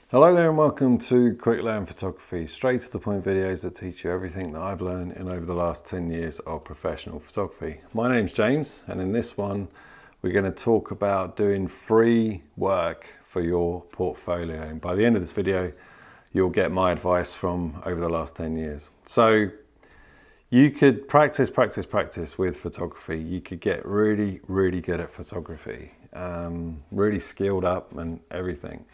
Hello there and welcome to Quick Learn Photography, straight to the point videos that teach you everything that I've learned in over the last 10 years of professional photography. My name's James, and in this one we're going to talk about doing free work for your portfolio. And by the end of this video you'll get my advice from over the last 10 years. So you could practice with photography. You could get really good at photography, really skilled up and everything.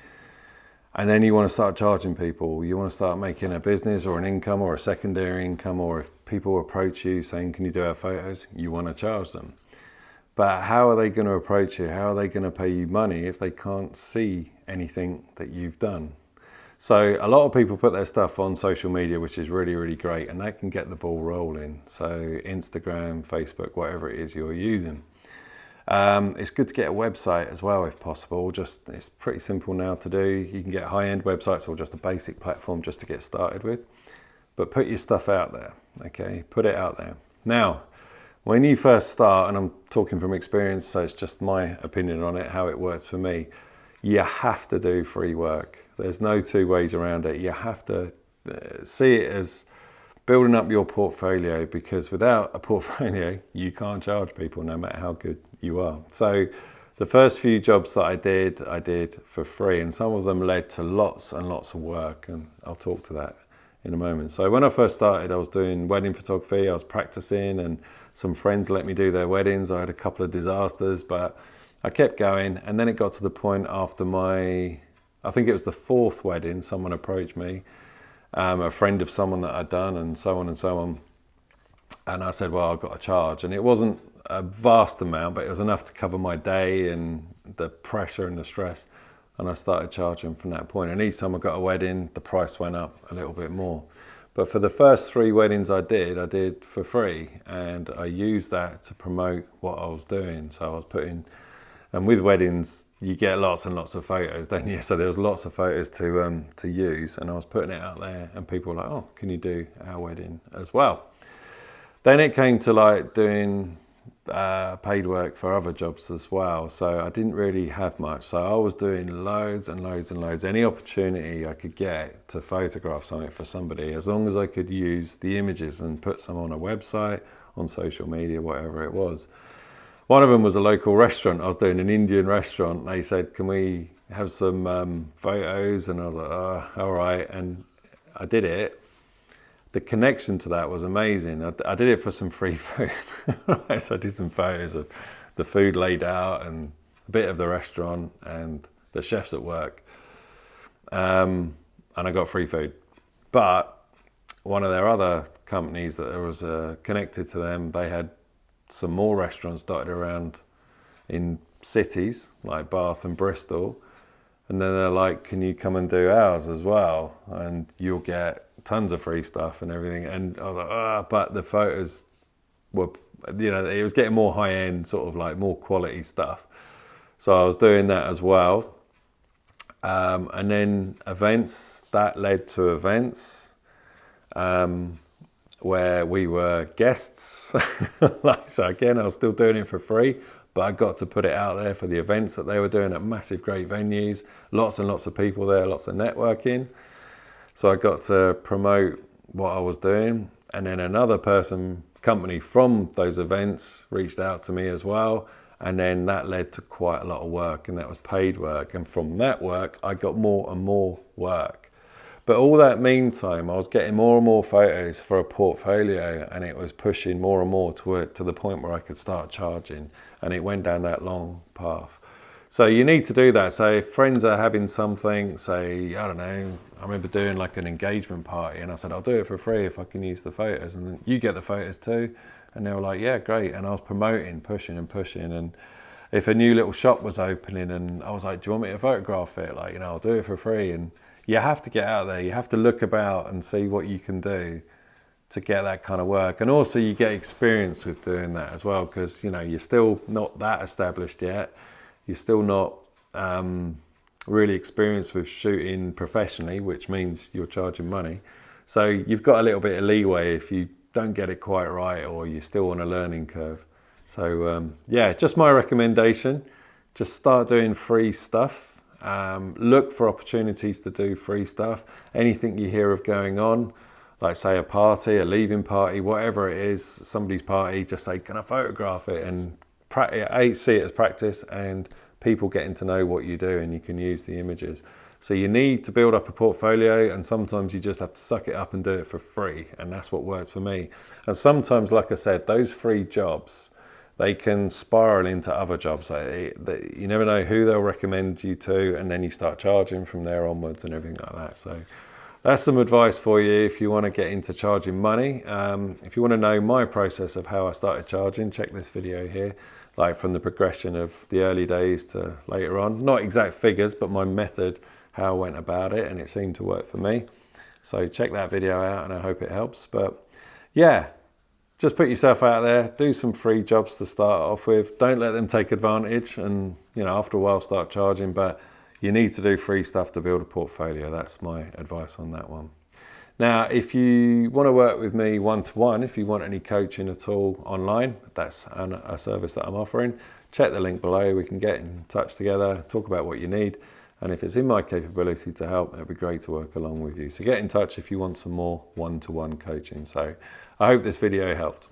And then you want to start charging people. You want to start making a business or an income or a secondary income, or if people approach you saying, can you do our photos? You want to charge them. But how are they going to approach you? How are they going to pay you money if they can't see anything that you've done? So a lot of people put their stuff on social media, which is really great, and that can get the ball rolling. So Instagram, Facebook, whatever it is you're using. It's good to get a website as well if possible. It's pretty simple now to do. You can get high-end websites or just a basic platform just to get started with. But put your stuff out there, okay? Put it out there. Now, when you first start, and I'm talking from experience, so it's just my opinion on it, how it works for me, you have to do free work. There's no two ways around it. You have to see it as building up your portfolio, because without a portfolio, you can't charge people no matter how good you are. So the first few jobs that I did for free, and some of them led to lots and lots of work, and I'll talk to that in a moment. So when I first started, I was doing wedding photography. I was practicing, and some friends let me do their weddings. I had a couple of disasters, but I kept going. And then it got to the point after I think it was the fourth wedding, someone approached me, a friend of someone that I'd done, and so on and so on. And I said, well, I've got to charge. And it wasn't a vast amount, but it was enough to cover my day and the pressure and the stress. And I started charging from that point. And each time I got a wedding, the price went up a little bit more. But for the first 3 weddings I did for free. And I used that to promote what I was doing. So I was putting, and with weddings, you get lots and lots of photos, don't you? So there was lots of photos to use, and I was putting it out there, and people were like, oh, can you do our wedding as well? Then it came to like doing paid work for other jobs as well. So I didn't really have much. So I was doing loads and loads. Any opportunity I could get to photograph something for somebody, as long as I could use the images and put some on a website, on social media, whatever it was. One of them was a local restaurant. I was doing an Indian restaurant. They said, can we have some photos? And I was like, oh, all right. And I did it. The connection to that was amazing. I did it for some free food. So I did some photos of the food laid out and a bit of the restaurant and the chefs at work. And I got free food. But one of their other companies that was connected to them, they had some more restaurants dotted around in cities like Bath and Bristol. And then they're like, can you come and do ours as well? And you'll get tons of free stuff and everything. And I was like, but the photos were, it was getting more high end, sort of like more quality stuff. So I was doing that as well. And then events, that led to events where we were guests. So again, I was still doing it for free, but I got to put it out there for the events that they were doing at massive, great venues, lots and lots of people there, lots of networking. So I got to promote what I was doing. And then another company from those events reached out to me as well. And then that led to quite a lot of work, and that was paid work. And from that work, I got more and more work. But all that meantime, I was getting more and more photos for a portfolio, and it was pushing more and more to the point where I could start charging, and it went down that long path. So you need to do that. So if friends are having something, say, I don't know, I remember doing like an engagement party, and I said, I'll do it for free if I can use the photos, and then you get the photos too. And they were like, yeah, great. And I was promoting, pushing. And if a new little shop was opening, and I was like, do you want me to photograph it? Like, I'll do it for free. And you have to get out there. You have to look about and see what you can do to get that kind of work. And also you get experience with doing that as well, because, you're still not that established yet. You're still not really experienced with shooting professionally, which means you're charging money. So you've got a little bit of leeway if you don't get it quite right, or you're still on a learning curve. So yeah, just my recommendation, just start doing free stuff. Look for opportunities to do free stuff. Anything you hear of going on, like say a party, a leaving party, whatever it is, somebody's party, just say, can I photograph it? And see it as practice, and people getting to know what you do, and you can use the images. So you need to build up a portfolio, and sometimes you just have to suck it up and do it for free, and that's what works for me. And sometimes, like I said, those free jobs, they can spiral into other jobs. You never know who they'll recommend you to, and then you start charging from there onwards and everything like that. So that's some advice for you if you want to get into charging money. If you want to know my process of how I started charging, check this video here, like from the progression of the early days to later on. Not exact figures, but my method, how I went about it, and it seemed to work for me. So check that video out, and I hope it helps. But yeah, just put yourself out there, do some free jobs to start off with. Don't let them take advantage, and after a while start charging, but you need to do free stuff to build a portfolio. That's my advice on that one. Now, if you want to work with me one-to-one, if you want any coaching at all online, that's a service that I'm offering. Check the link below. We can get in touch together, talk about what you need. And if it's in my capability to help, it'd be great to work along with you. So get in touch if you want some more one-to-one coaching. So I hope this video helped.